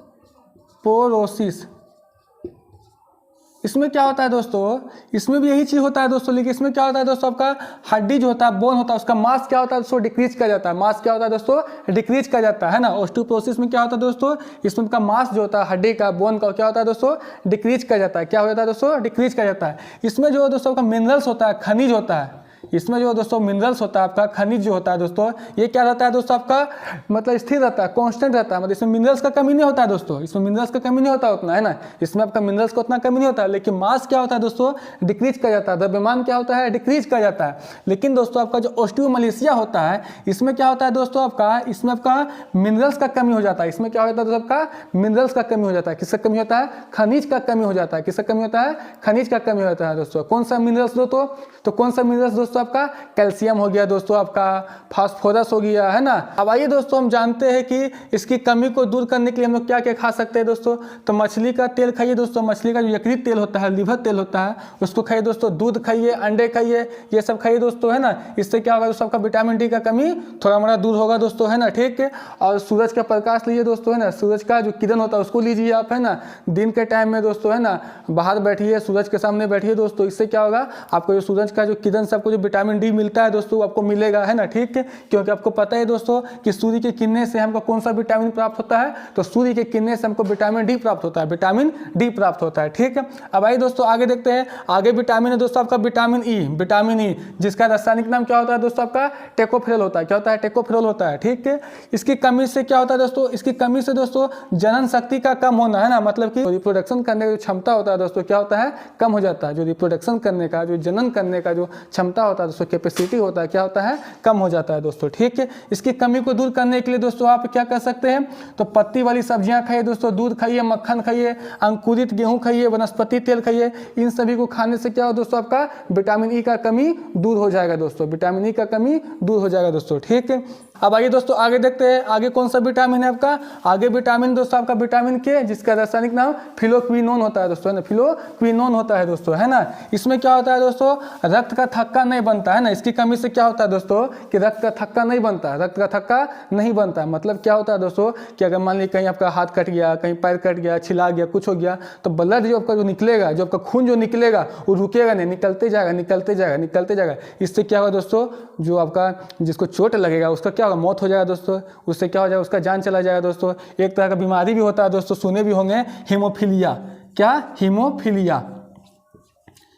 इसमें क्या होता है दोस्तों, इसमें भी यही चीज़ होता है दोस्तों, लेकिन इसमें क्या होता है दोस्तों, आपका हड्डी जो होता है, बोन होता है, उसका मास क्या होता है दोस्तों, डिक्रीज कर जाता है। मास क्या होता है दोस्तों, डिक्रीज कर जाता है ना। ऑस्टियोपोरोसिस में क्या होता है दोस्तों, इसमें का मास जो होता है हड्डी का, बोन का, क्या होता है दोस्तों, डिक्रीज कर जाता है। क्या हो जाता है दोस्तों, डिक्रीज कर जाता है। इसमें जो दोस्तों आपका मिनरल्स होता है, खनिज होता है, इसमें जो दोस्तों मिनरल्स होता है आपका, खनिज जो होता है दोस्तों, ये क्या रहता है दोस्तों आपका, मतलब स्थिर रहता है, कांस्टेंट रहता है, मतलब इसमें मिनरल्स का कमी नहीं होता है दोस्तों, इसमें मिनरल्स का कमी नहीं होता उतना, है ना। इसमें आपका मिनरल्स का उतना कमी नहीं होता है, लेकिन मास क्या होता है दोस्तों, डिक्रीज कर जाता है, द्रव्यमान क्या होता है, डिक्रीज कर जाता है। लेकिन दोस्तों आपका जो ऑस्टियोमलेशिया होता है, इसमें क्या होता है दोस्तों आपका, इसमें आपका मिनरल्स का कमी हो जाता है। इसमें क्या होता है दोस्तों आपका, मिनरल्स का कमी हो जाता है। किसका कमी होता है, खनिज का कमी हो जाता है। किसका कमी होता है, खनिज का कमी होता है दोस्तों। कौन सा मिनरल्स दोस्तों, तो कौन सा मिनरल्स दोस्तों आपका, कैल्शियम हो गया दोस्तों, आपका फास्फोरस हो गया, है ना। अब आइए दोस्तों हम जानते हैं कि इसकी कमी को दूर करने के लिए हम लोग क्या क्या खा सकते हैं दोस्तों, तो मछली का तेल खाइए दोस्तों, मछली का जो यकृत तेल होता है, लिवर तेल होता है, उसको खाइए दोस्तों। दूध खाइए, अंडे खाइए, ये सब खाइए दोस्तों, है ना। इससे क्या होगा दोस्तों, आपका विटामिन डी का कमी थोड़ा मोड़ा दूर होगा दोस्तों, है ना। ठीक है, और सूरज का प्रकाश लीजिए दोस्तों, है ना, सूरज का जो किरण होता है उसको लीजिए आप, है ना, दिन के टाइम में दोस्तों, है ना, बाहर बैठिए, सूरज के सामने बैठिए दोस्तों। इससे क्या होगा, आपको जो सूरज का जो किरण से आपको जो विटामिन डी मिलता है दोस्तों, आपको मिलेगा, है ना, ठीक है। क्योंकि आपको पता है दोस्तों कि सूर्य की किरणें से हमको कौन सा विटामिन प्राप्त होता है, तो सूर्य की किरणें से हमको विटामिन डी प्राप्त होता है, विटामिन डी प्राप्त होता है, ठीक है। अब आइए दोस्तों आगे देखते हैं। आगे विटामिन है दोस्तों आपका विटामिन ई, विटामिन ई जिसका रासायनिक नाम क्या होता है दोस्तों आपका टेकोफेरॉल होता है। क्या होता है? टेकोफेरॉल होता है, ठीक है। इसकी कमी से क्या होता है दोस्तों, इसकी कमी से दोस्तों जनन शक्ति का कम होना, है ना, मतलब कि रिप्रोडक्शन करने की जो क्षमता होता है दोस्तों क्या होता है, कम हो जाता है। जो रिप्रोडक्शन करने का, जो जनन करने का जो क्षमता होता है दोस्तों, कैपेसिटी होता है, क्या होता है, कम हो जाता है दोस्तों, ठीक है। इसकी कमी को दूर करने के लिए दोस्तों आप क्या कर सकते हैं, तो पत्ती वाली सब्जियां खाइए दोस्तों, दूध खाइए, मक्खन खाइए, अंकुरित गेहूं खाइए, वनस्पति तेल खाइए। इन सभी को खाने से क्या हो दोस्तों, आपका विटामिन ई का कमी दूर हो जाएगा दोस्तों, विटामिन ई का कमी दूर हो जाएगा दोस्तों, ठीक है। अब आइए दोस्तों आगे देखते हैं। आगे कौन सा विटामिन है आपका, आगे विटामिन दोस्तों आपका विटामिन के, जिसका रासायनिक नाम फिलोक्विनोन होता है दोस्तों, है ना, फिलोक्विनोन होता है दोस्तों, है ना। इसमें क्या होता है दोस्तों, रक्त का थक्का नहीं बनता है ना। इसकी कमी से क्या होता है दोस्तों कि रक्त का थक्का नहीं बनता है, रक्त का थक्का नहीं बनता है। मतलब क्या होता है दोस्तों कि अगर मान लीजिए कहीं आपका हाथ कट गया, कहीं पैर कट गया, छिला गया, कुछ हो गया, तो ब्लड जो आपका जो निकलेगा, जो आपका खून जो निकलेगा वो रुकेगा नहीं, निकलते जाएगा, निकलते जाएगा, निकलते जाएगा। इससे क्या होगा दोस्तों, जो आपका जिसको चोट लगेगा उसका क्या होगा, मौत हो जाएगा दोस्तों। उससे क्या हो जाएगा, उसका जान चला जाएगा दोस्तों। एक तरह का बीमारी भी होता है दोस्तों, सुने भी होंगे, हीमोफीलिया। क्या? हीमोफीलिया।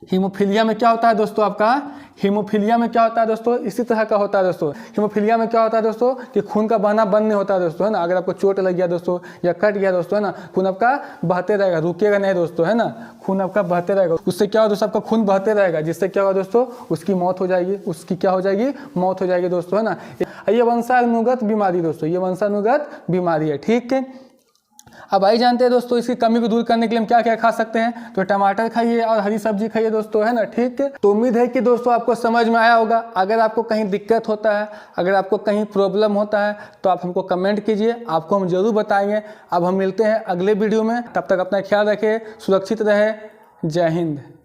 हीमोफीलिया में क्या होता है दोस्तों आपका, हीमोफीलिया में क्या होता है दोस्तों, इसी तरह का होता है दोस्तों। हीमोफीलिया में क्या होता है दोस्तों कि खून का बहना बंद नहीं होता है दोस्तों, है ना। अगर आपको चोट लग गया दोस्तों या कट गया दोस्तों, है ना, खून आपका बहते रहेगा, रुकेगा नहीं दोस्तों, है ना, खून आपका बहते रहेगा। उससे क्या होगा दोस्तों, आपका खून बहते रहेगा, जिससे क्या होगा दोस्तों, उसकी मौत हो जाएगी, उसकी क्या हो जाएगी, मौत हो जाएगी दोस्तों, है ना। ये वंशानुगत बीमारी दोस्तों, ये वंशानुगत बीमारी है, ठीक है। अब आई जानते हैं दोस्तों इसकी कमी को दूर करने के लिए हम क्या क्या खा सकते हैं, तो टमाटर खाइए और हरी सब्जी खाइए दोस्तों, है ना, ठीक है। तो उम्मीद है कि दोस्तों आपको समझ में आया होगा। अगर आपको कहीं दिक्कत होता है, अगर आपको कहीं प्रॉब्लम होता है, तो आप हमको कमेंट कीजिए, आपको हम जरूर बताएंगे। अब हम मिलते हैं अगले वीडियो में, तब तक अपना ख्याल रखें, सुरक्षित रहे। जय हिंद।